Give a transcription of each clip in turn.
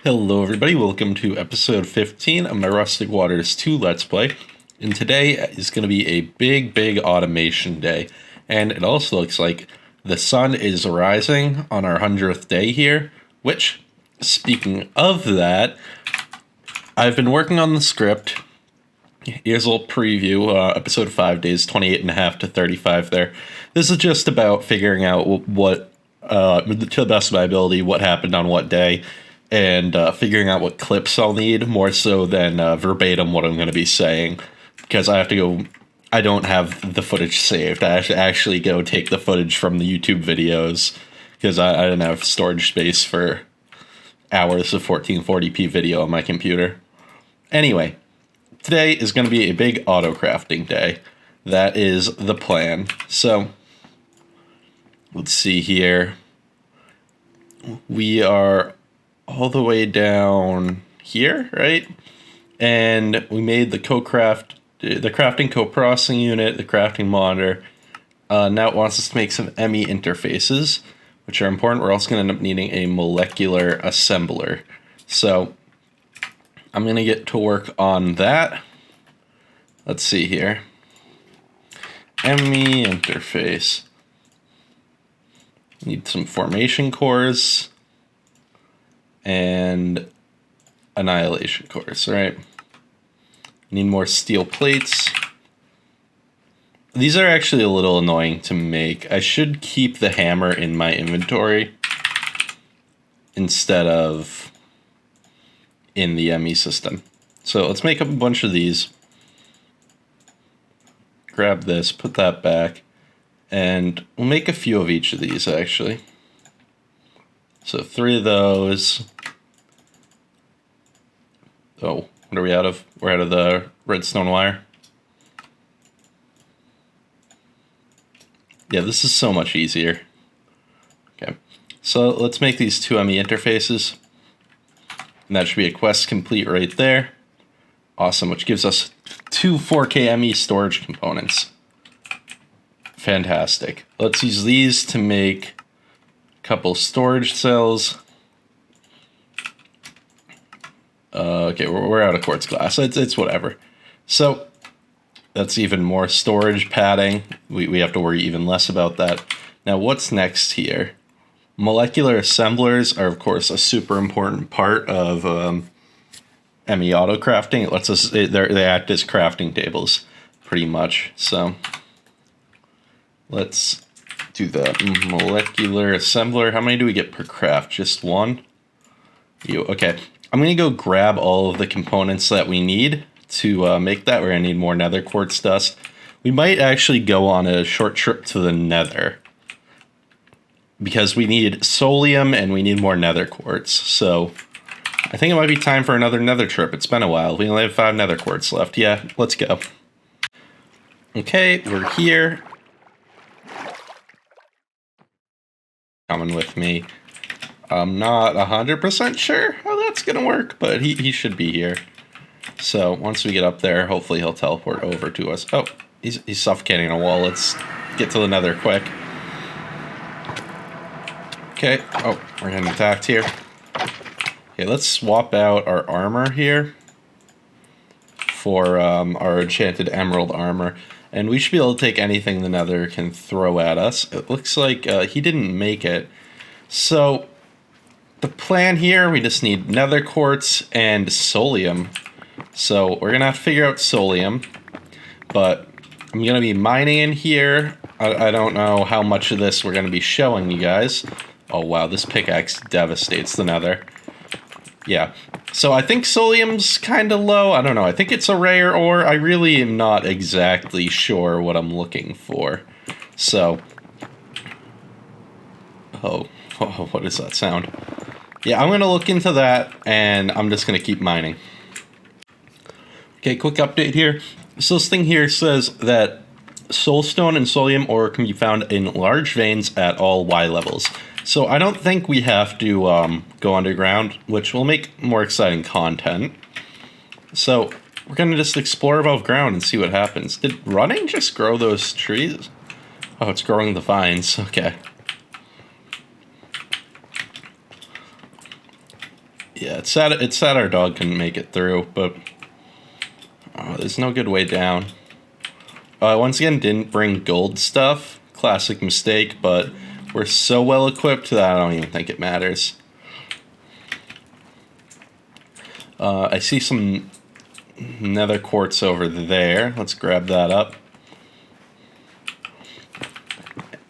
Hello everybody, welcome to episode 15 of my Rustic Waters 2 Let's Play. And today is going to be a big automation day. And it also looks like the sun is rising on our 100th day here. Which, speaking of that, I've been working on the script. Here's a little preview, episode 5 days, 28.5 to 35 there. This is just about figuring out what, to the best of my ability, what happened on what day. And figuring out what clips I'll need, more so than verbatim what I'm going to be saying. Because I have to go, I don't have the footage saved. I have to actually go take the footage from the YouTube videos. Because I didn't have storage space for hours of 1440p video on my computer. Anyway, today is going to be a big auto crafting day. That is the plan. So, let's see here. We are all the way down here, right? And we made the crafting co-processing unit, the crafting monitor. Now it wants us to make some Emmy interfaces, which are important. We're also going to end up needing a molecular assembler. So I'm going to get to work on that. Let's see here. Emmy interface. Need some formation cores and annihilation cores, right? Need more steel plates. These are actually a little annoying to make. I should keep the hammer in my inventory instead of in the ME system. So let's make up a bunch of these. Grab this, put that back, and we'll make a few of each of these actually. So 3 of those. Oh, what are we out of? We're out of the redstone wire. Yeah, this is so much easier. Okay, so let's make these 2 ME interfaces. And that should be a quest complete right there. Awesome, which gives us 2 4K ME storage components. Fantastic. Let's use these to make couple storage cells. Okay, we're out of quartz glass. It's whatever. So that's even more storage padding. We have to worry even less about that. Now what's next here? Molecular assemblers are of course a super important part of ME auto crafting. It lets us they act as crafting tables pretty much. So let's do the molecular assembler. How many do we get per craft? Just 1? Okay. I'm going to go grab all of the components that we need to make that. We're going to need more nether quartz dust. We might actually go on a short trip to the nether, because we need solium and we need more nether quartz. So I think it might be time for another nether trip. It's been a while. We only have 5 nether quartz left. Yeah, let's go. Okay, we're here. Coming with me. I'm not 100% sure how that's going to work, but he should be here. So once we get up there, hopefully he'll teleport over to us. Oh, he's suffocating a wall. Let's get to the nether quick. Okay. Oh, we're getting attacked here. Okay, let's swap out our armor here for our enchanted emerald armor. And we should be able to take anything the nether can throw at us. It looks like he didn't make it. So the plan here, we just need nether quartz and solium. So we're going to have to figure out solium. But I'm going to be mining in here. I don't know how much of this we're going to be showing you guys. Oh wow, this pickaxe devastates the nether. Yeah. So I think solium's kind of low. I don't know. I think it's a rare ore. I really am not exactly sure what I'm looking for. So. Oh, what is that sound? Yeah, I'm going to look into that, and I'm just going to keep mining. Okay, quick update here. So this thing here says that soulstone and solium ore can be found in large veins at all Y levels. So I don't think we have to go underground, which will make more exciting content. So we're going to just explore above ground and see what happens. Did running just grow those trees? Oh, it's growing the vines. Okay. Yeah, it's sad our dog couldn't make it through, but there's no good way down. Once again, didn't bring gold stuff. Classic mistake, but we're so well equipped that I don't even think it matters. I see some nether quartz over there. Let's grab that up.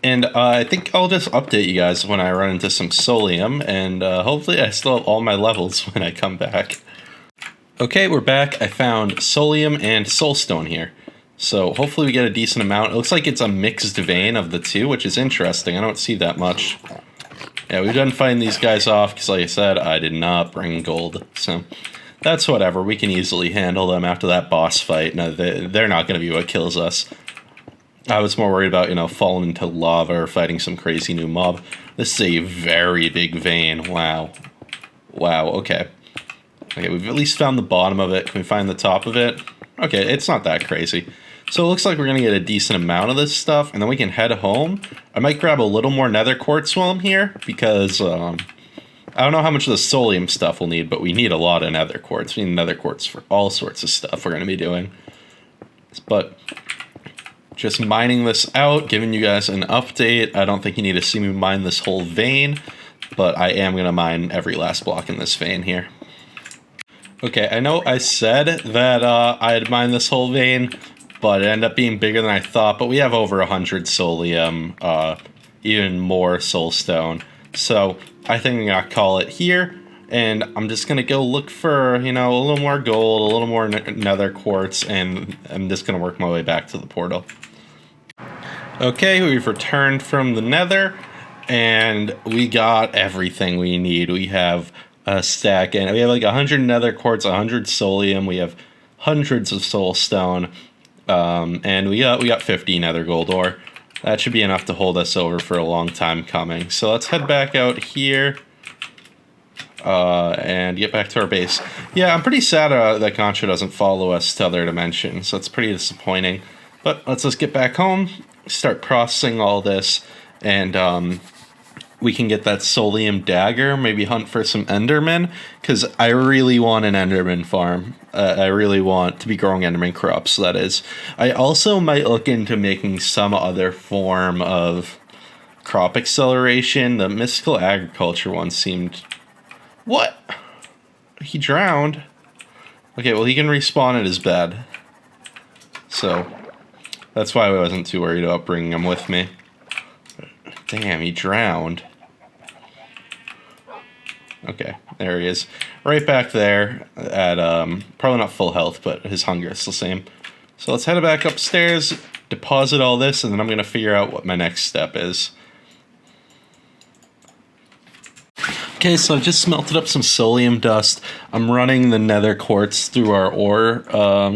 And I think I'll just update you guys when I run into some Solium, and hopefully I still have all my levels when I come back. Okay, we're back. I found Solium and Soulstone here. So hopefully we get a decent amount. It looks like it's a mixed vein of the two, which is interesting. I don't see that much. Yeah, we've done fighting these guys off, because like I said, I did not bring gold. So that's whatever. We can easily handle them after that boss fight. No, they're not going to be what kills us. I was more worried about, you know, falling into lava or fighting some crazy new mob. This is a very big vein. Wow. Wow, okay. Okay, we've at least found the bottom of it. Can we find the top of it? Okay, it's not that crazy. So it looks like we're going to get a decent amount of this stuff, and then we can head home. I might grab a little more nether quartz while I'm here, because I don't know how much of the Solium stuff we'll need, but we need a lot of nether quartz. We need nether quartz for all sorts of stuff we're going to be doing. But just mining this out, giving you guys an update. I don't think you need to see me mine this whole vein, but I am going to mine every last block in this vein here. Okay, I know I said that I'd mine this whole vein, but it ended up being bigger than I thought. But we have over 100 Solium, even more Soulstone. So I think I'm going to call it here. And I'm just going to go look for, you know, a little more gold, a little more nether quartz. And I'm just going to work my way back to the portal. Okay, we've returned from the nether. And we got everything we need. We have a stack, and we have like 100 nether quartz, 100 Solium. We have hundreds of Soulstone. And we got 50 nether gold ore. That should be enough to hold us over for a long time coming. So let's head back out here and get back to our base. Yeah, I'm pretty sad that Contra doesn't follow us to other dimensions. So it's pretty disappointing. But let's just get back home, start processing all this, and we can get that Solium Dagger, maybe hunt for some Endermen, because I really want an Enderman farm. I really want to be growing Enderman crops, that is. I also might look into making some other form of crop acceleration. The mystical agriculture one seemed... What? He drowned? Okay, well he can respawn at his bed. So, that's why I wasn't too worried about bringing him with me. Damn, he drowned. Okay, there he is. Right back there at, probably not full health, but his hunger is the same. So let's head back upstairs, deposit all this, and then I'm going to figure out what my next step is. Okay, so I've just smelted up some Solium dust. I'm running the nether quartz through our ore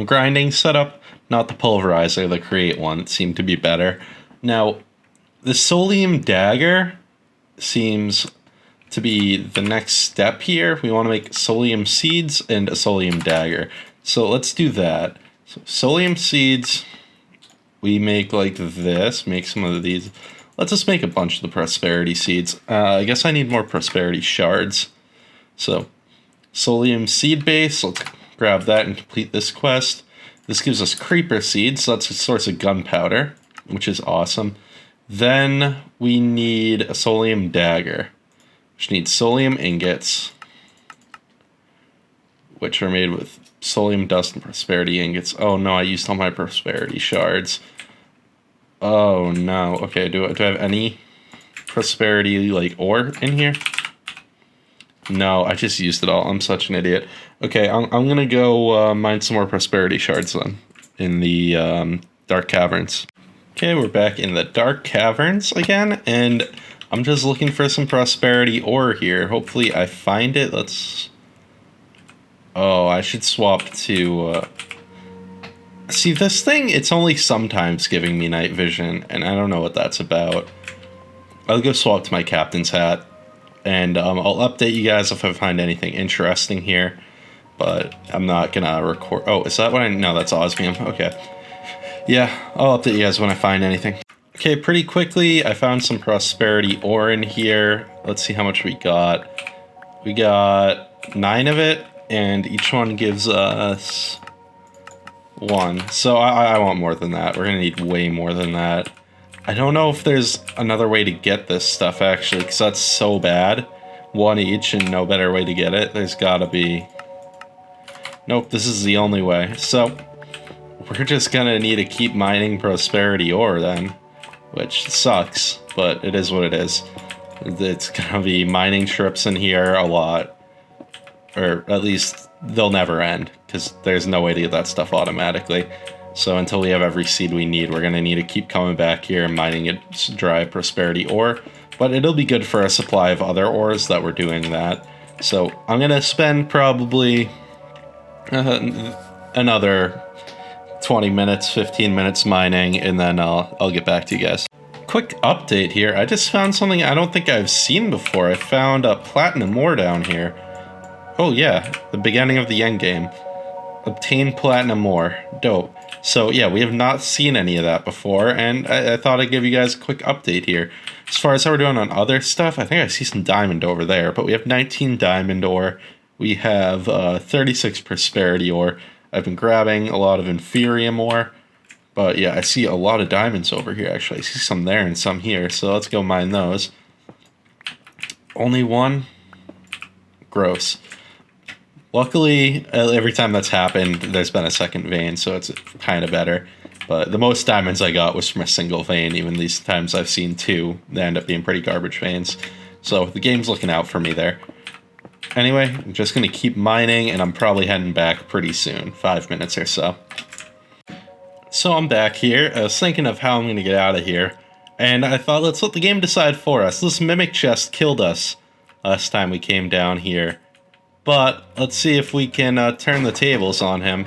grinding setup, not the pulverizer, the create one. It seemed to be better. Now, the Solium Dagger seems to be the next step here. We want to make Solium Seeds and a Solium Dagger. So let's do that. So Solium Seeds, we make like this, make some of these. Let's just make a bunch of the Prosperity Seeds. I guess I need more Prosperity Shards. So Solium Seed Base, let's grab that and complete this quest. This gives us Creeper Seeds, so that's a source of gunpowder, which is awesome. Then we need a Solium Dagger, which needs Solium ingots, which are made with Solium dust and Prosperity ingots. Oh no, I used all my Prosperity shards. Oh no. Okay, do I have any Prosperity like ore in here? No, I just used it all. I'm such an idiot. Okay, I'm gonna go mine some more Prosperity shards then in the Dark Caverns. Okay, we're back in the Dark Caverns again, and I'm just looking for some Prosperity ore here. Hopefully I find it. Let's... Oh, I should swap to... See, this thing, it's only sometimes giving me night vision, and I don't know what that's about. I'll go swap to my captain's hat, and I'll update you guys if I find anything interesting here, but I'm not gonna record... Oh, is that what I... No, that's osmium. Okay. Yeah, I'll update you guys when I find anything. Okay, pretty quickly, I found some Prosperity ore in here. Let's see how much we got. We got 9 of it, and each one gives us 1. So I want more than that. We're gonna need way more than that. I don't know if there's another way to get this stuff, actually, because that's so bad. 1 each and no better way to get it. There's gotta be... Nope, this is the only way. So, we're just gonna need to keep mining prosperity ore then. Which sucks, but it is what it is. It's gonna be mining trips in here a lot. Or at least they'll never end, because there's no way to get that stuff automatically. So until we have every seed we need, we're gonna need to keep coming back here and mining it dry prosperity ore. But it'll be good for a supply of other ores that we're doing that. So I'm gonna spend probably another 20 minutes, 15 minutes mining, and then I'll get back to you guys. Quick update here. I just found something I don't think I've seen before. I found a platinum ore down here. Oh yeah, the beginning of the end game. Obtain platinum ore. Dope. So yeah, we have not seen any of that before, and I thought I'd give you guys a quick update here. As far as how we're doing on other stuff, I think I see some diamond over there, but we have 19 diamond ore. We have 36 prosperity ore. I've been grabbing a lot of inferium ore, but yeah, I see a lot of diamonds over here actually. I see some there and some here, so let's go mine those. Only 1? Gross. Luckily, every time that's happened, there's been a second vein, so it's kind of better. But the most diamonds I got was from a single vein. Even these times I've seen 2, they end up being pretty garbage veins. So the game's looking out for me there. Anyway, I'm just going to keep mining, and I'm probably heading back pretty soon, 5 minutes or so. So I'm back here. I was thinking of how I'm going to get out of here, and I thought let's let the game decide for us. This mimic chest killed us last time we came down here. But let's see if we can turn the tables on him.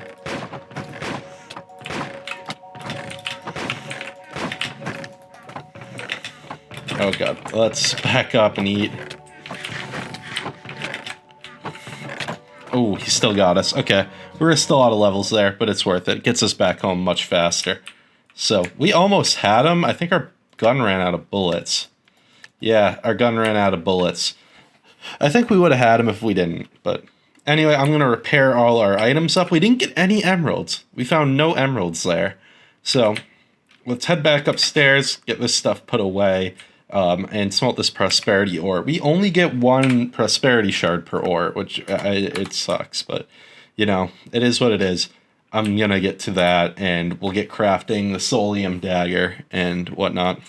Oh god, let's back up and eat. Oh, he still got us. Okay, we're still out of levels there, but it's worth it. It gets us back home much faster. So, we almost had him. I think our gun ran out of bullets. Yeah, our gun ran out of bullets. I think we would have had him if we didn't, but anyway, I'm going to repair all our items up. We didn't get any emeralds. We found no emeralds there. So, let's head back upstairs, get this stuff put away, and smelt this prosperity ore. We only get 1 prosperity shard per ore, which it sucks, but, you know, it is what it is. I'm going to get to that, and we'll get crafting the Solium Dagger and whatnot.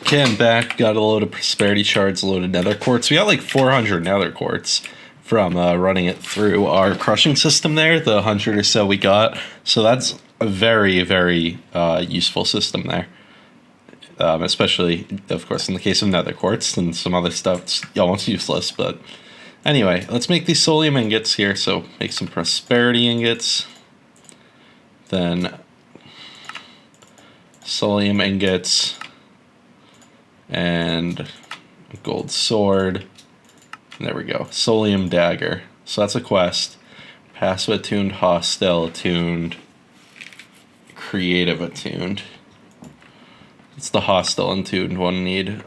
Okay, I'm back. Got a load of prosperity shards, a load of nether quartz. We got like 400 nether quartz from running it through our crushing system there, the 100 or so we got. So that's a very, very useful system there. Especially, of course, in the case of nether quartz and some other stuff, it's almost useless. But anyway, let's make these solium ingots here. So make some prosperity ingots. Then solium ingots. And a gold sword. And there we go. Solium Dagger. So that's a quest. Passive attuned, hostile attuned, creative attuned. It's the hostile attuned one. Need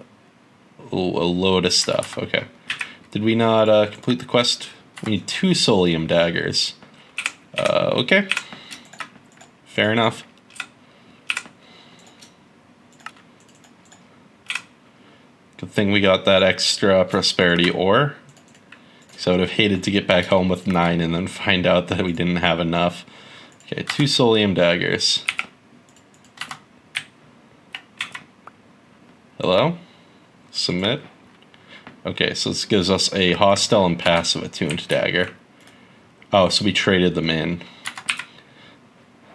a load of stuff. Okay. Did we not complete the quest? We need 2 Solium Daggers. Okay. Fair enough. Good thing we got that extra prosperity ore. So I would have hated to get back home with 9 and then find out that we didn't have enough. Okay, 2 Solium Daggers. Hello? Submit. Okay, so this gives us a hostile and passive attuned dagger. Oh, so we traded them in.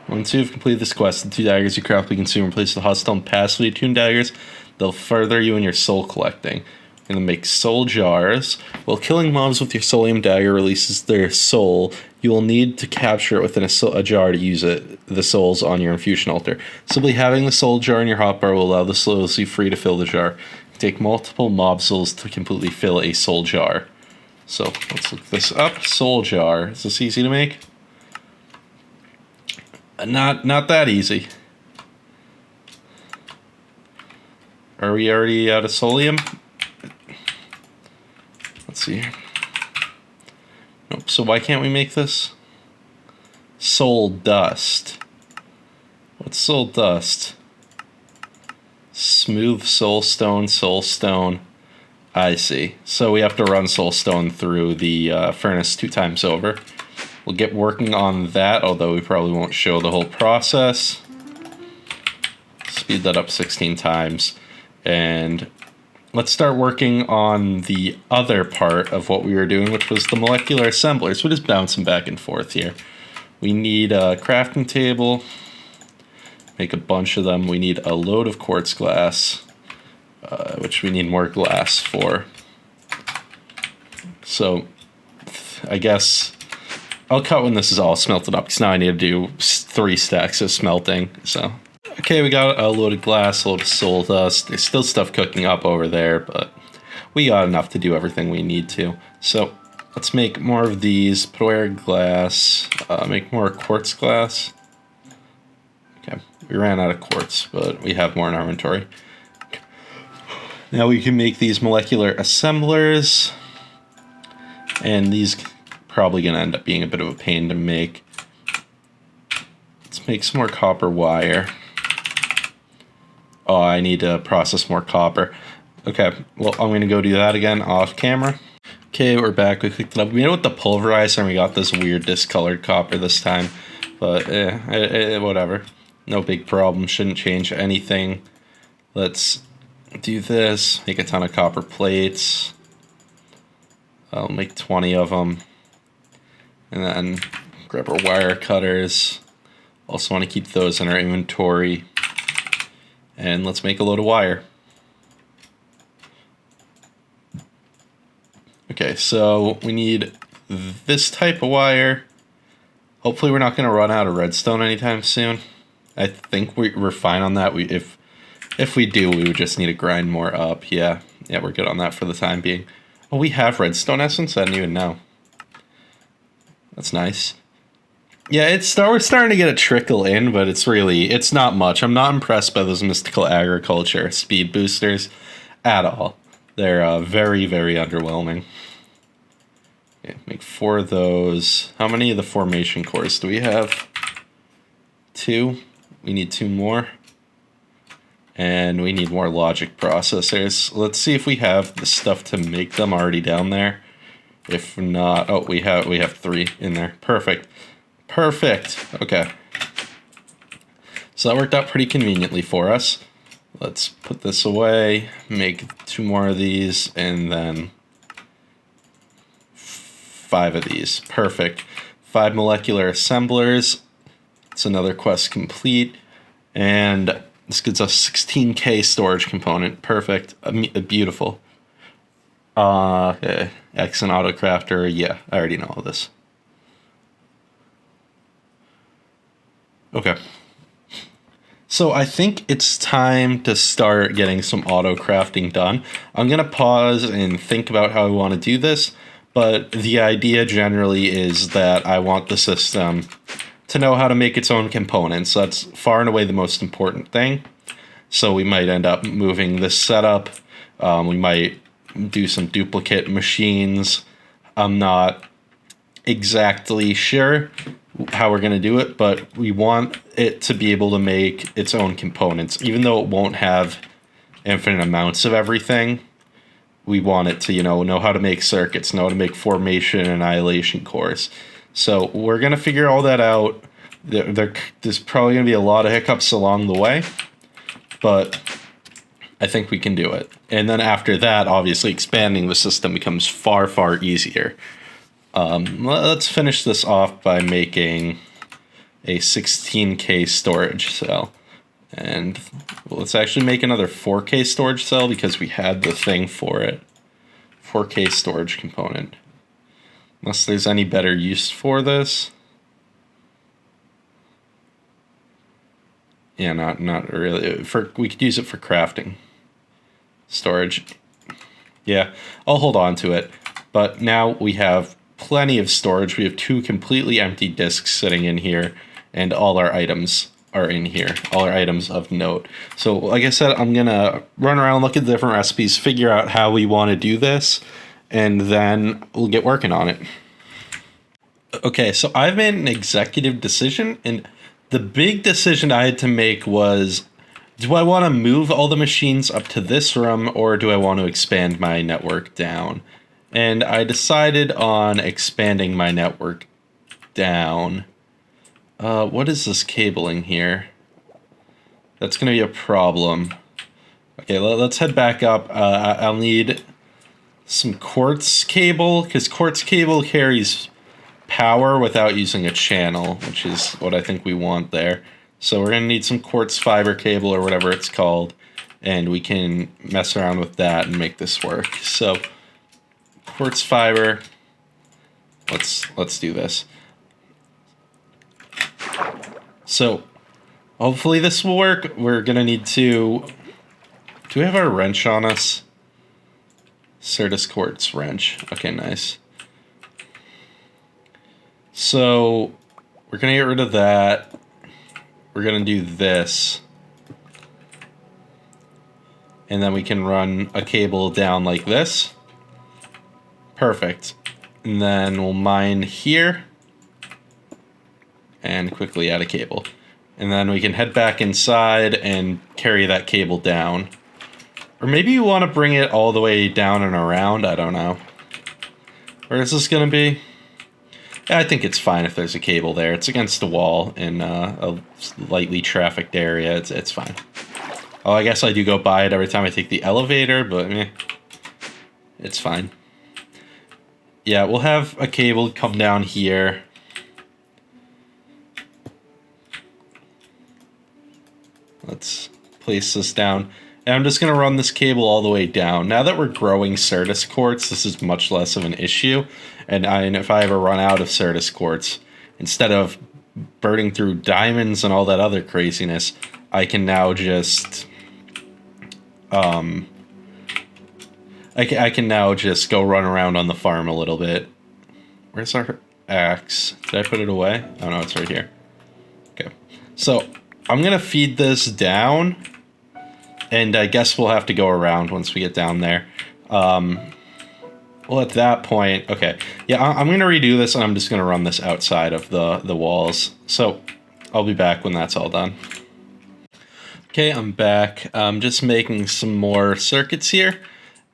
Once you've completed this quest, the 2 daggers you craft we consume replace the hostile and passively attuned daggers. They'll further you in your soul collecting. You're going to make soul jars. While killing mobs with your Solium Dagger releases their soul, you will need to capture it within a jar to use the souls on your infusion altar. Simply having the soul jar in your hotbar will allow the souls you free to fill the jar. Take multiple mob souls to completely fill a soul jar. So let's look this up. Soul jar. Is this easy to make? Not that easy. Are we already out of Solium? Let's see. Nope. So why can't we make this? Soul dust. What's soul dust? Smooth soulstone, soulstone. I see. So we have to run soulstone through the furnace 2 times over. We'll get working on that, although we probably won't show the whole process. Speed that up 16 times. And let's start working on the other part of what we were doing, which was the molecular assemblers. We're just bouncing back and forth here. We need a crafting table. Make a bunch of them. We need a load of quartz glass, which we need more glass for. So I guess I'll cut when this is all smelted up, because now I need to do 3 stacks of smelting. So okay, we got a load of glass, a load of soul dust. There's still stuff cooking up over there, but we got enough to do everything we need to. So let's make more of these. Put away our glass. Make more quartz glass. Okay, we ran out of quartz, but we have more in our inventory. Now we can make these molecular assemblers, and these probably going to end up being a bit of a pain to make. Let's make some more copper wire. Oh, I need to process more copper. Okay, well, I'm going to go do that again off camera. Okay, we're back. We clicked it up. We made it with the pulverizer, and we got this weird discolored copper this time. But, whatever. No big problem. Shouldn't change anything. Let's do this. Make a ton of copper plates. I'll make 20 of them. And then grab our wire cutters. Also want to keep those in our inventory. And let's make a load of wire. Okay, so we need this type of wire. Hopefully we're not going to run out of redstone anytime soon. I think we're fine on that. If we do, we would just need to grind more up. Yeah, we're good on that for the time being. Oh, we have redstone essence? I didn't even know. That's nice. Yeah, we're starting to get a trickle in, but it's not much. I'm not impressed by those mystical agriculture speed boosters at all. They're very, very underwhelming. Okay, make 4 of those. How many of the formation cores do we have? 2. We need 2 more. And we need more logic processors. Let's see if we have the stuff to make them already down there. If not, oh, we have 3 in there. Perfect. Perfect. Okay. So that worked out pretty conveniently for us. Let's put this away, make 2 more of these, and then 5 of these. Perfect. 5 molecular assemblers. It's another quest complete. And this gives us 16K storage component. Perfect. Beautiful. Okay. X and auto crafter. Yeah, I already know all this. Okay. So I think it's time to start getting some auto crafting done. I'm going to pause and think about how I want to do this, but the idea generally is that I want the system to know how to make its own components. That's far and away the most important thing. So we might end up moving this setup. We might do some duplicate machines. I'm not exactly sure how we're going to do it, but we want it to be able to make its own components. Even though it won't have infinite amounts of everything, we want it to, know how to make circuits, know how to make formation and annihilation cores. So we're going to figure all that out. There's probably going to be a lot of hiccups along the way, but I think we can do it. And then after that, obviously, expanding the system becomes far, far easier. Let's finish this off by making a 16K storage cell. And let's actually make another 4K storage cell because we had the thing for it. 4K storage component. Unless there's any better use for this. Yeah, not really. We could use it for crafting. Storage. Yeah, I'll hold on to it. But now we have plenty of storage. We have 2 completely empty disks sitting in here, and all our items are in here, all our items of note. So like I said, I'm gonna run around, look at the different recipes, figure out how we want to do this, and then we'll get working on it. Okay, so I've made an executive decision, and the big decision I had to make was, do I want to move all the machines up to this room, or do I want to expand my network down? And I decided on expanding my network down. What is this cabling here? That's going to be a problem. Okay, let's head back up. I'll need some quartz cable, because quartz cable carries power without using a channel, which is what I think we want there. So we're going to need some quartz fiber cable or whatever it's called, and we can mess around with that and make this work. So quartz fiber, let's do this. So hopefully this will work. We're going to need to... Do we have our wrench on us? Certus quartz wrench. Okay, nice. So we're going to get rid of that. We're going to do this. And then we can run a cable down like this. Perfect. And then we'll mine here. And quickly add a cable. And then we can head back inside and carry that cable down. Or maybe you want to bring it all the way down and around. I don't know. Where is this going to be? I think it's fine if there's a cable there. It's against the wall in a lightly trafficked area. It's fine. Oh, I guess I do go by it every time I take the elevator, but it's fine. Yeah, we'll have a cable come down here. Let's place this down. And I'm just going to run this cable all the way down. Now that we're growing Certus quartz, this is much less of an issue. And if I ever run out of Certus quartz, instead of burning through diamonds and all that other craziness, I can now just... I can now just go run around on the farm a little bit. Where's our axe? Did I put it away? Oh no, it's right here. Okay. So I'm going to feed this down. And I guess we'll have to go around once we get down there. Well, at that point... Okay. Yeah, I'm going to redo this, and I'm just going to run this outside of the walls. So I'll be back when that's all done. Okay, I'm back. I'm just making some more circuits here.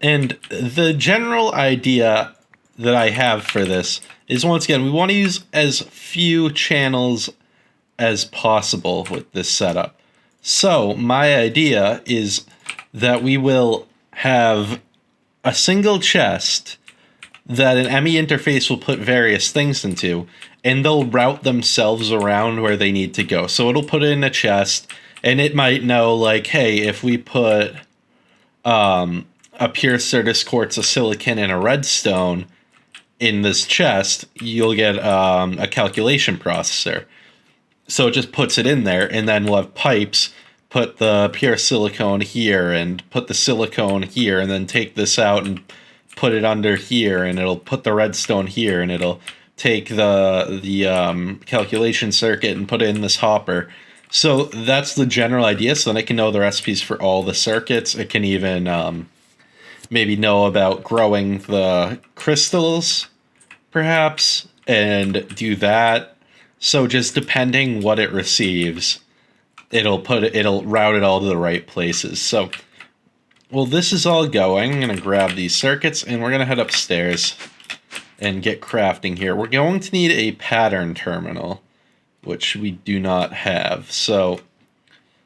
And the general idea that I have for this is, once again, we want to use as few channels as possible with this setup. So my idea is that we will have a single chest that an Emmy interface will put various things into, and they'll route themselves around where they need to go. So it'll put it in a chest, and it might know, like, hey, if we put a pure Certus quartz, a silicon, and a redstone in this chest, you'll get a calculation processor. So it just puts it in there, and then we'll have pipes, put the pure silicone here, and put the silicone here, and then take this out and put it under here, and it'll put the redstone here, and it'll take the calculation circuit and put it in this hopper. So that's the general idea, so then it can know the recipes for all the circuits. It can even maybe know about growing the crystals, perhaps, and do that. So just depending what it receives, it'll route it all to the right places. So, well, this is all going. I'm going to grab these circuits, and we're going to head upstairs and get crafting here. We're going to need a pattern terminal, which we do not have. So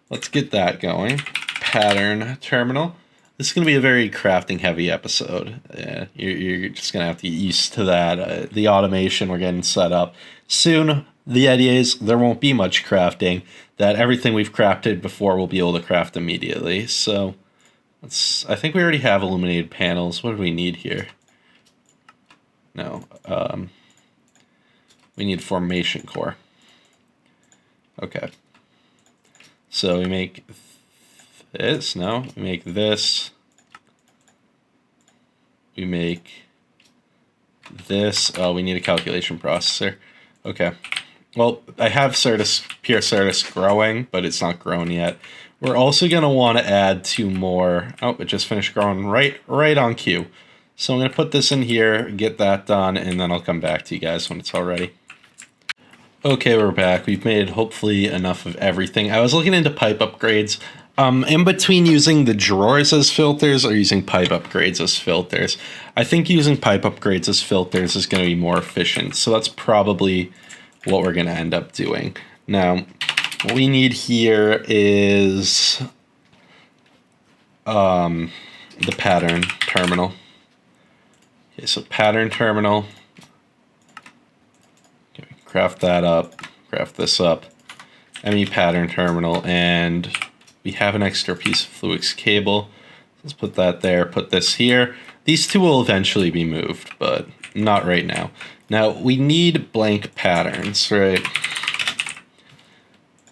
let's get that going. Pattern terminal. This is going to be a very crafting heavy episode. Yeah, you're just going to have to get used to that. The automation we're getting set up. Soon, the idea is there won't be much crafting, that everything we've crafted before we'll be able to craft immediately. So I think we already have illuminated panels. What do we need here? No. We need formation core. Okay. So we make this. No, we make this. We make this. Oh, we need a calculation processor. Okay. Well, I have pure Certus growing, but it's not grown yet. We're also going to want to add 2 more. Oh, it just finished growing right on cue. So I'm going to put this in here, get that done, and then I'll come back to you guys when it's all ready. Okay, we're back. We've made hopefully enough of everything. I was looking into pipe upgrades. In between using the drawers as filters or using pipe upgrades as filters. I think using pipe upgrades as filters is going to be more efficient. So that's probably what we're going to end up doing. Now, what we need here is the pattern terminal. Okay, so pattern terminal. Okay, craft that up, craft this up. Emmy pattern terminal, and we have an extra piece of Fluix cable. Let's put that there, put this here. These two will eventually be moved, but not right now. Now, we need blank patterns, right?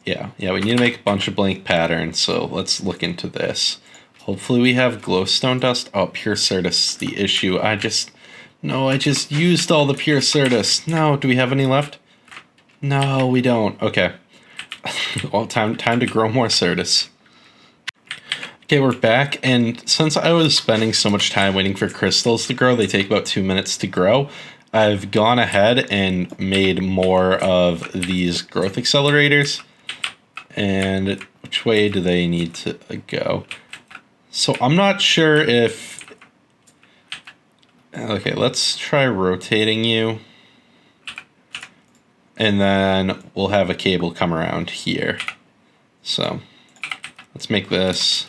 Yeah, we need to make a bunch of blank patterns, so let's look into this. Hopefully we have glowstone dust. Oh, pure Certus is the issue. I just used all the pure Certus. No, do we have any left? No, we don't. Okay. Well, time to grow more Certus. Okay, we're back, and since I was spending so much time waiting for crystals to grow, they take about 2 minutes to grow, I've gone ahead and made more of these growth accelerators. And which way do they need to go? So I'm not sure if... Okay, let's try rotating you. And then we'll have a cable come around here. So let's make this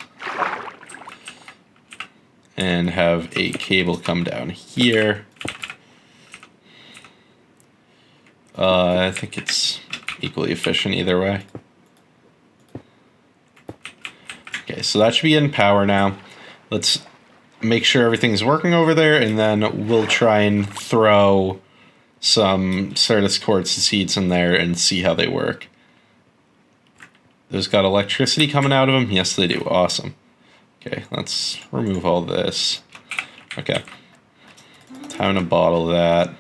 and have a cable come down here. I think it's equally efficient either way. Okay, so that should be in power now. Let's make sure everything's working over there, and then we'll try and throw some Certus quartz seeds in there and see how they work. Those got electricity coming out of them? Yes, they do. Awesome. Okay, let's remove all this. Okay. Time to bottle that.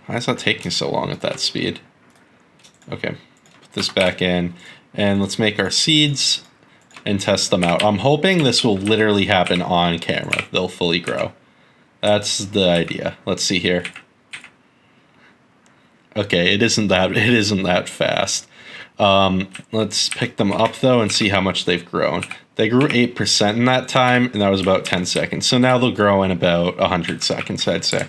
Why is that taking so long at that speed? Okay, put this back in, and let's make our seeds and test them out. I'm hoping this will literally happen on camera. They'll fully grow. That's the idea. Let's see here. Okay, it isn't that fast. Let's pick them up though and see how much they've grown. They grew 8% in that time, and that was about 10 seconds. So now they'll grow in about 100 seconds, I'd say.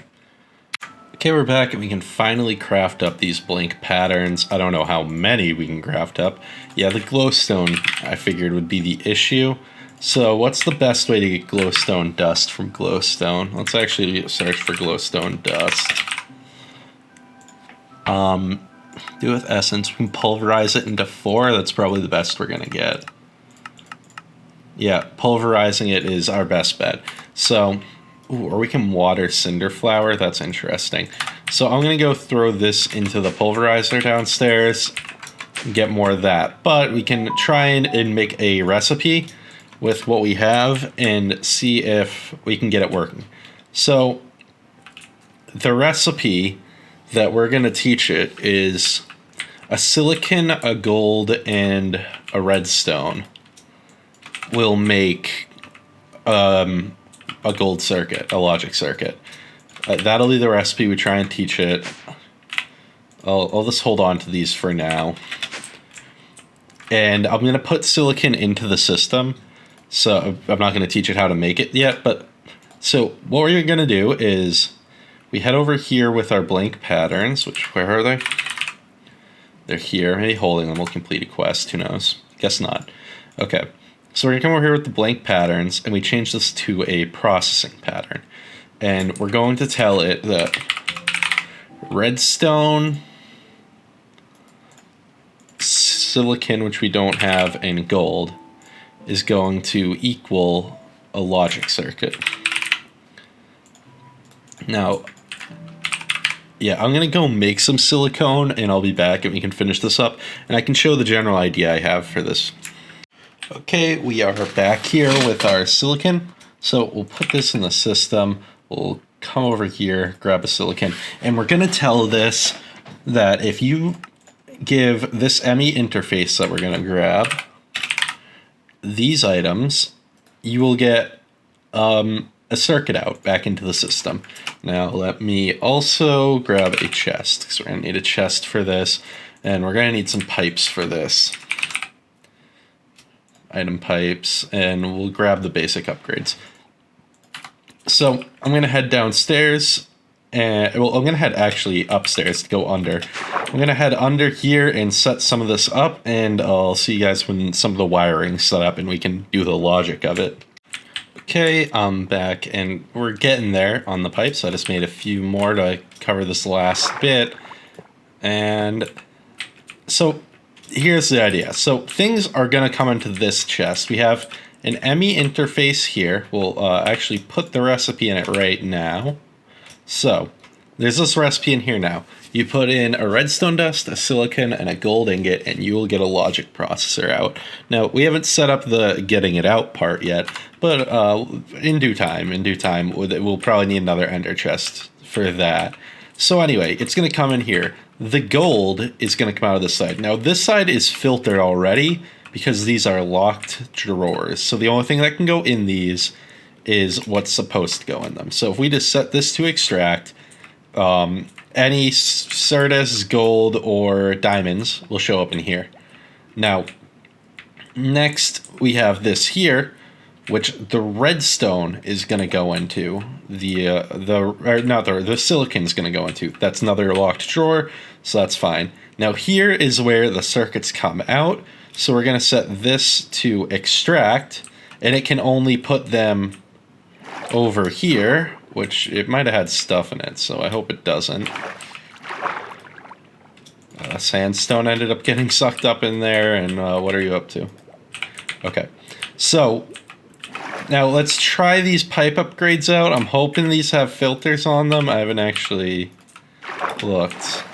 Okay, we're back, and we can finally craft up these blank patterns. I don't know how many we can craft up. Yeah, the glowstone I figured would be the issue. So what's the best way to get glowstone dust from glowstone? Let's actually search for glowstone dust. Do with essence. We can pulverize it into 4. That's probably the best we're going to get. Yeah, pulverizing it is our best bet. So... Ooh, or we can water cinderflower. That's interesting. So I'm going to go throw this into the pulverizer downstairs and get more of that. But we can try and make a recipe with what we have and see if we can get it working. So the recipe that we're going to teach it is a silicon, a gold, and a redstone will make... a gold circuit, a logic circuit. That'll be the recipe. We try and teach it. I'll just hold on to these for now. And I'm going to put silicon into the system. So I'm not going to teach it how to make it yet. But so what we're going to do is we head over here with our blank patterns. Where are they? They're here. Maybe holding them will complete a quest. Who knows? Guess not. Okay. So we're going to come over here with the blank patterns, and we change this to a processing pattern. And we're going to tell it that redstone, silicon, which we don't have, and gold is going to equal a logic circuit. Now, yeah, I'm going to go make some silicone, and I'll be back, and we can finish this up. And I can show the general idea I have for this. Okay, we are back here with our silicon. So we'll put this in the system. We'll come over here, grab a silicon, and we're going to tell this that if you give this Emmy interface that we're going to grab these items, you will get a circuit out back into the system. Now let me also grab a chest, because we're going to need a chest for this, and we're going to need some pipes for this. Item pipes, and we'll grab the basic upgrades. So I'm going to head downstairs, and well, I'm going to head actually upstairs to go under. I'm going to head under here and set some of this up, and I'll see you guys when some of the wiring's set up and we can do the logic of it. Okay, I'm back, and we're getting there on the pipes. I just made a few more to cover this last bit. And so here's the idea. So things are going to come into this chest. We have an Emmy interface here. We'll actually put the recipe in it right now. So there's this recipe in here now. You put in a redstone dust, a silicon, and a gold ingot, and you will get a logic processor out. Now, we haven't set up the getting it out part yet, but in due time, we'll probably need another ender chest for that. So anyway, it's going to come in here. The gold is going to come out of this side. Now, this side is filtered already because these are locked drawers. So the only thing that can go in these is what's supposed to go in them. So if we just set this to extract, any Certus, gold, or diamonds will show up in here. Now, next we have this here, which the redstone is going to go into. The silicon is going to go into. That's another locked drawer, so that's fine. Now here is where the circuits come out. So we're going to set this to extract, and it can only put them over here, which it might have had stuff in it, so I hope it doesn't. Sandstone ended up getting sucked up in there, and what are you up to? Okay, so now let's try these pipe upgrades out. I'm hoping these have filters on them. I haven't actually looked.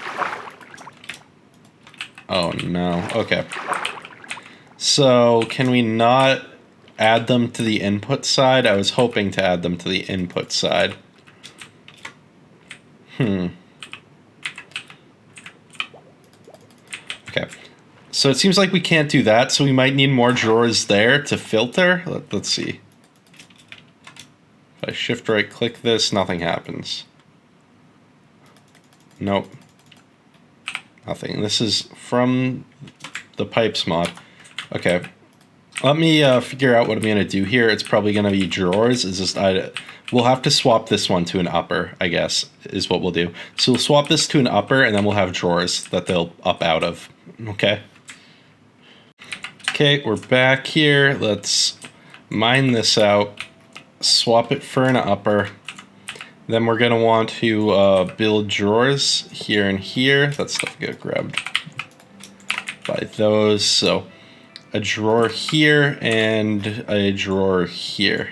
Oh no, okay. So can we not add them to the input side? I was hoping to add them to the input side. Okay. So it seems like we can't do that, so we might need more drawers there to filter. Let's see. If I shift right click this, nothing happens. Nope. Nothing. This is from the pipes mod. Okay. Let me figure out what I'm going to do here. It's probably going to be drawers. We'll have to swap this one to an upper, I guess, is what we'll do. So we'll swap this to an upper, and then we'll have drawers that they'll up out of. Okay. Okay, we're back here. Let's mine this out, swap it for an upper. Then we're going to want to build drawers here and here. That stuff got grabbed by those. So a drawer here and a drawer here.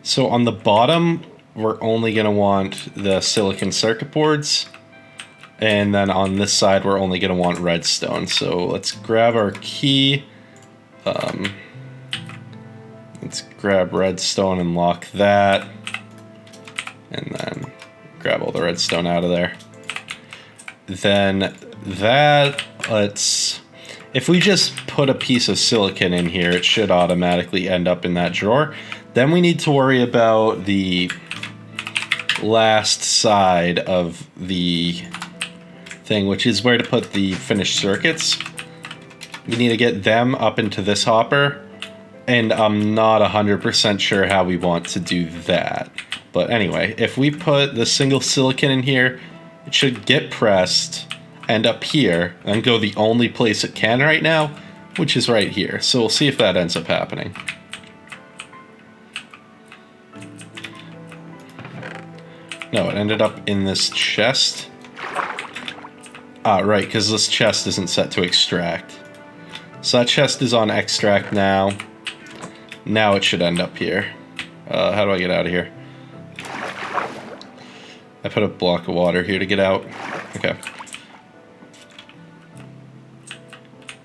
So on the bottom, we're only going to want the silicon circuit boards. And then on this side, we're only going to want redstone. So let's grab our key. Let's grab redstone and lock that. And then grab all the redstone out of there. Then that, if we just put a piece of silicon in here, it should automatically end up in that drawer. Then we need to worry about the last side of the thing, which is where to put the finished circuits. We need to get them up into this hopper, and I'm not 100% sure how we want to do that. But anyway, if we put the single silicon in here, it should get pressed, end up here, and go the only place it can right now, which is right here. So we'll see if that ends up happening. No, it ended up in this chest. Ah, right, because this chest isn't set to extract. So that chest is on extract now. Now it should end up here. How do I get out of here? I put a block of water here to get out. Okay.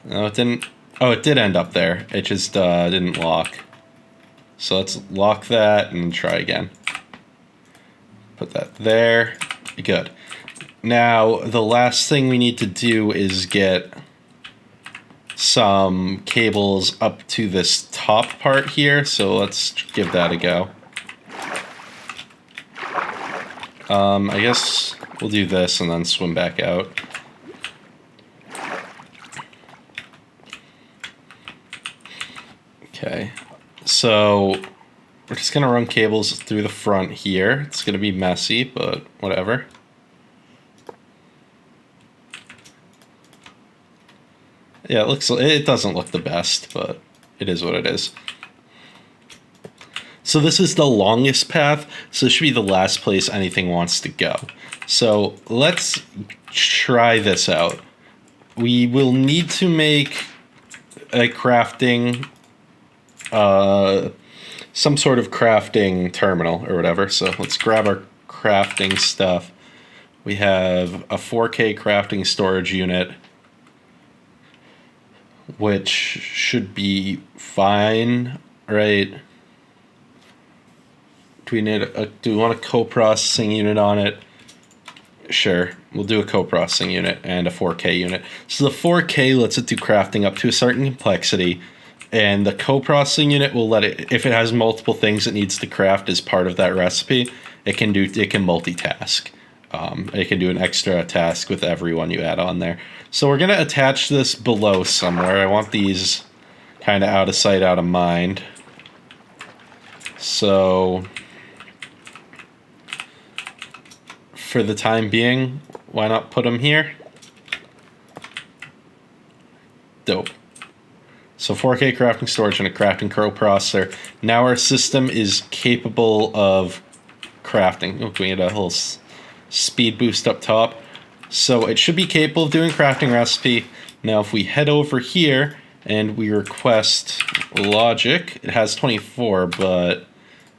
No, it didn't. Oh, it did end up there. It just didn't lock. So let's lock that and try again. Put that there. Good. Now, the last thing we need to do is get some cables up to this top part here, so let's give that a go. I guess we'll do this and then swim back out. Okay, so we're just gonna run cables through the front here. It's gonna be messy, but whatever. Yeah, it doesn't look the best, but it is what it is. So this is the longest path, so it should be the last place anything wants to go. So let's try this out. We will need to make a crafting, some sort of crafting terminal or whatever. So let's grab our crafting stuff. We have a 4K crafting storage unit, which should be fine, right? Do we want a co-processing unit on it? Sure, we'll do a co-processing unit and a 4K unit. So the 4K lets it do crafting up to a certain complexity, and the co-processing unit will let it, if it has multiple things it needs to craft as part of that recipe, it can multitask. It can do an extra task with every one you add on there. So we're gonna attach this below somewhere. I want these kind of out of sight, out of mind. So for the time being, why not put them here? Dope. So 4K crafting storage and a crafting co-processor. Now our system is capable of crafting. Oh, we get a whole speed boost up top. So it should be capable of doing crafting recipe. Now if we head over here and we request logic, it has 24, but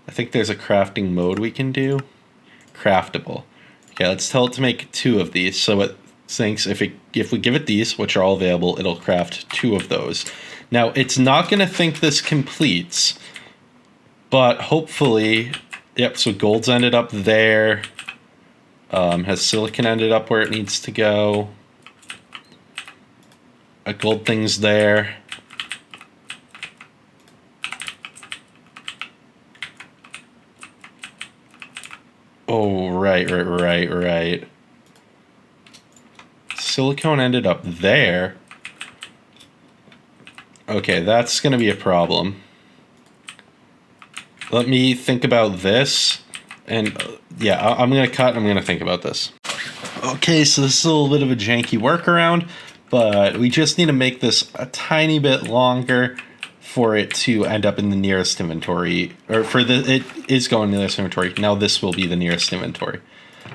I think there's a crafting mode we can do. Craftable. Okay, let's tell it to make 2 of these. So it thinks if we give it these, which are all available, it'll craft 2 of those. Now it's not going to think this completes, but hopefully, yep. So gold's ended up there. Has silicon ended up where it needs to go? A gold thing's there. Oh, right. Silicone ended up there. Okay, that's going to be a problem. Let me think about this. And yeah, I'm going to cut and I'm going to think about this. Okay, so this is a little bit of a janky workaround, but we just need to make this a tiny bit longer for it to end up in the nearest inventory, or it is going to the nearest inventory. Now this will be the nearest inventory.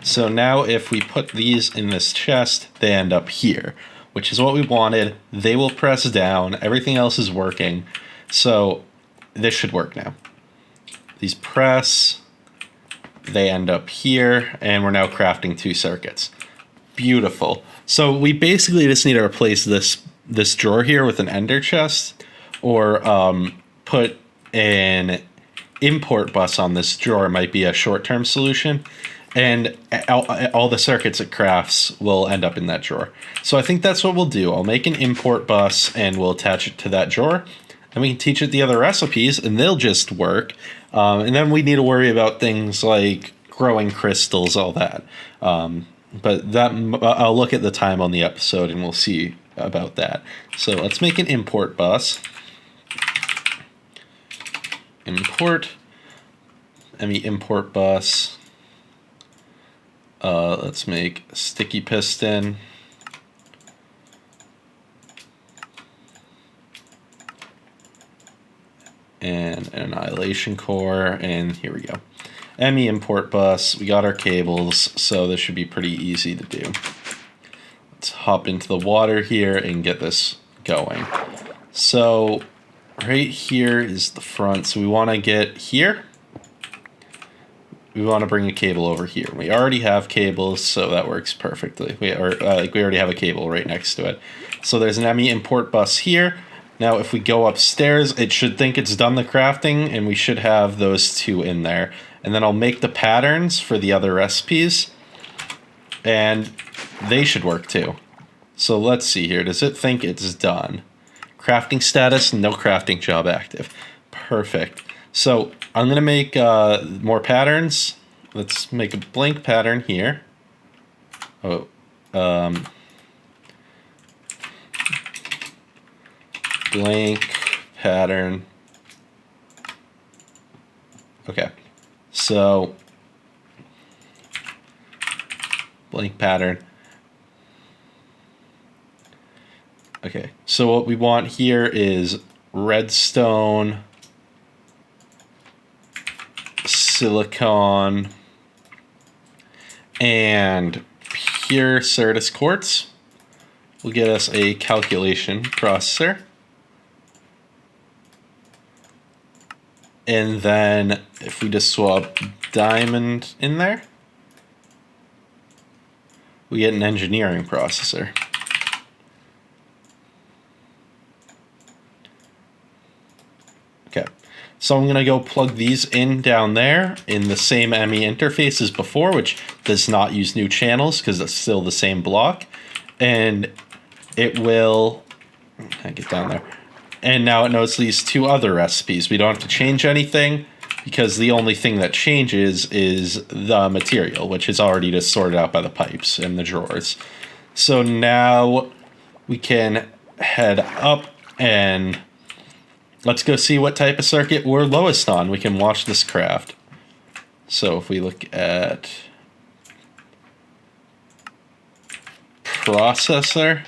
So now if we put these in this chest, they end up here, which is what we wanted. They will press down. Everything else is working. So this should work now. These press, they end up here, and we're now crafting 2 circuits. Beautiful. So we basically just need to replace this drawer here with an ender chest, or put an import bus on this drawer. Might be a short-term solution, and all the circuits it crafts will end up in that drawer. So I think that's what we'll do. I'll make an import bus and we'll attach it to that drawer, and we can teach it the other recipes and they'll just work. And then we need to worry about things like growing crystals, all that. But that I'll look at the time on the episode and we'll see about that. So let's make an import bus. Import Emmy import bus. Let's make a sticky piston. And an annihilation core, and here we go. Emmy import bus. We got our cables, so this should be pretty easy to do. Let's hop into the water here and get this going. So right here is the front. So we want to get here. We want to bring a cable over here. We already have cables, so that works perfectly. We already have a cable right next to it. So there's an Emmy import bus here. Now, if we go upstairs, it should think it's done the crafting, and we should have those 2 in there. And then I'll make the patterns for the other recipes, and they should work too. So let's see here. Does it think it's done? Crafting status, no crafting job active. Perfect. So I'm going to make more patterns. Let's make a blank pattern here. Oh, blank pattern. Okay, so blank pattern. Okay, so what we want here is redstone, silicon, and pure Certus quartz will get us a calculation processor. And then if we just swap diamond in there, we get an engineering processor. Okay, so I'm gonna go plug these in down there in the same Emmy interface as before, which does not use new channels because it's still the same block. And it will, I get down there. And now it knows these two other recipes. We don't have to change anything because the only thing that changes is the material, which is already just sorted out by the pipes in the drawers. So now we can head up and let's go see what type of circuit we're lowest on. We can watch this craft. So if we look at processor,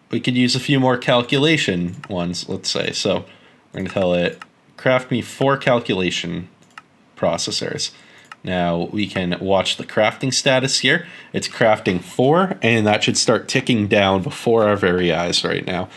we could use a few more calculation ones, let's say. So we're going to tell it, craft me 4 calculation processors. Now we can watch the crafting status here. It's crafting 4, and that should start ticking down before our very eyes right now.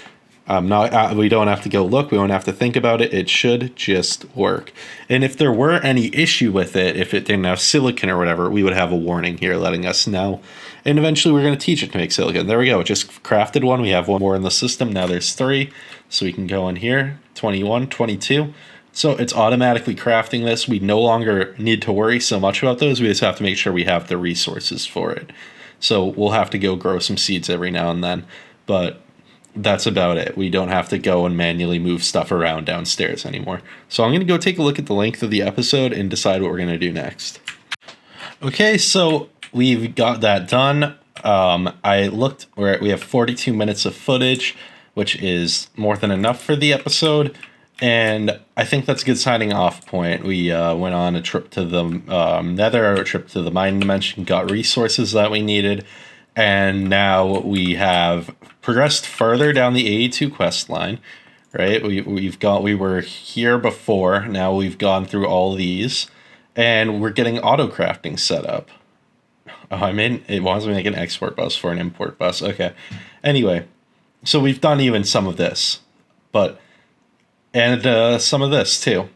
We don't have to go look. We don't have to think about it. It should just work. And if there were any issue with it, if it didn't have silicon or whatever, we would have a warning here letting us know. And eventually we're going to teach it to make silicon. There we go. It just crafted one. We have one more in the system. Now there's 3. So we can go in here, 21, 22. So it's automatically crafting this. We no longer need to worry so much about those. We just have to make sure we have the resources for it. So we'll have to go grow some seeds every now and then. But that's about it. We don't have to go and manually move stuff around downstairs anymore. So I'm going to go take a look at the length of the episode and decide what we're going to do next. Okay, so we've got that done. I looked, we have 42 minutes of footage, which is more than enough for the episode. And I think that's a good signing off point. We went on a trip to the Nether, a trip to the Mine Dimension, got resources that we needed. And now we have progressed further down the AE2 quest line, right? We were here before. Now we've gone through all these, and we're getting auto crafting set up. Oh, it wants me to make an export bus for an import bus. Okay. Anyway, so we've done even some of this, and some of this too.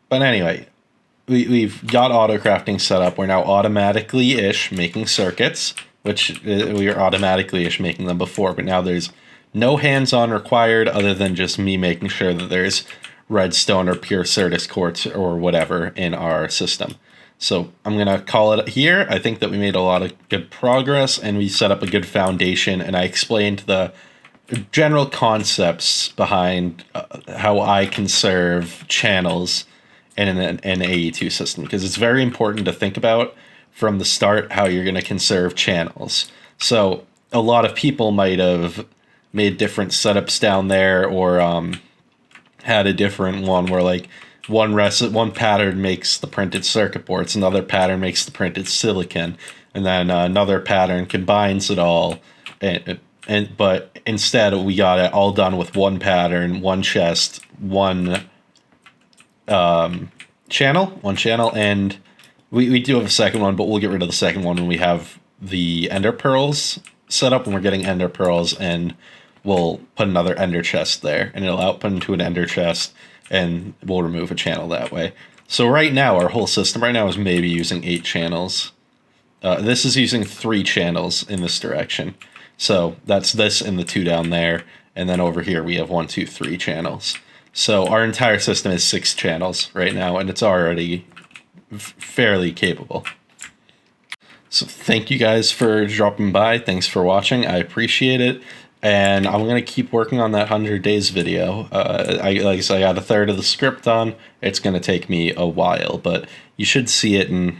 But anyway, we've got auto crafting set up. We're now automatically-ish making circuits, which we were automatically-ish making them before, but now there's no hands-on required other than just me making sure that there's redstone or pure Certus quartz or whatever in our system. So I'm going to call it here. I think that we made a lot of good progress and we set up a good foundation, and I explained the general concepts behind how I conserve channels in an AE2 system, because it's very important to think about from the start how you're going to conserve channels. So a lot of people might have made different setups down there, or had a different one where like one pattern makes the printed circuit boards, another pattern makes the printed silicon, and then another pattern combines it all. But instead we got it all done with one pattern, one chest, one channel, and we do have a second one, but we'll get rid of the second one when we have the ender pearls set up, when we're getting ender pearls, and we'll put another ender chest there, and it'll output into an ender chest, and we'll remove a channel that way. So right now, our whole system right now is maybe using 8 channels. This is using 3 channels in this direction. So that's this and the 2 down there, and then over here we have 1, 2, 3 channels. So our entire system is 6 channels right now, and it's already fairly capable. So thank you guys for dropping by. Thanks for watching. I appreciate it. and I'm gonna keep working on that 100 days video. Like I said, I got a third of the script done. It's gonna take me a while, but you should see it in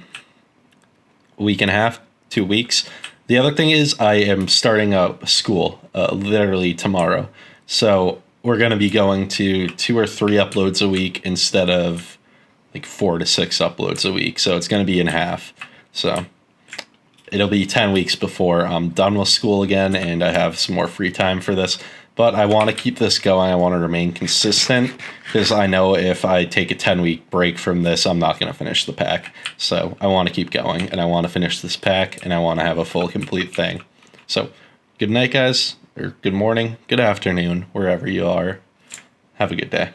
a week and a half, 2 weeks. The other thing is I am starting up school literally tomorrow, so we're gonna be going to 2 or 3 uploads a week instead of like 4 to 6 uploads a week. So it's gonna be in half. So it'll be 10 weeks before I'm done with school again and I have some more free time for this. But I want to keep this going. I want to remain consistent because I know if I take a 10-week break from this, I'm not going to finish the pack. So I want to keep going, and I want to finish this pack, and I want to have a full, complete thing. So good night, guys, or good morning, good afternoon, wherever you are. Have a good day.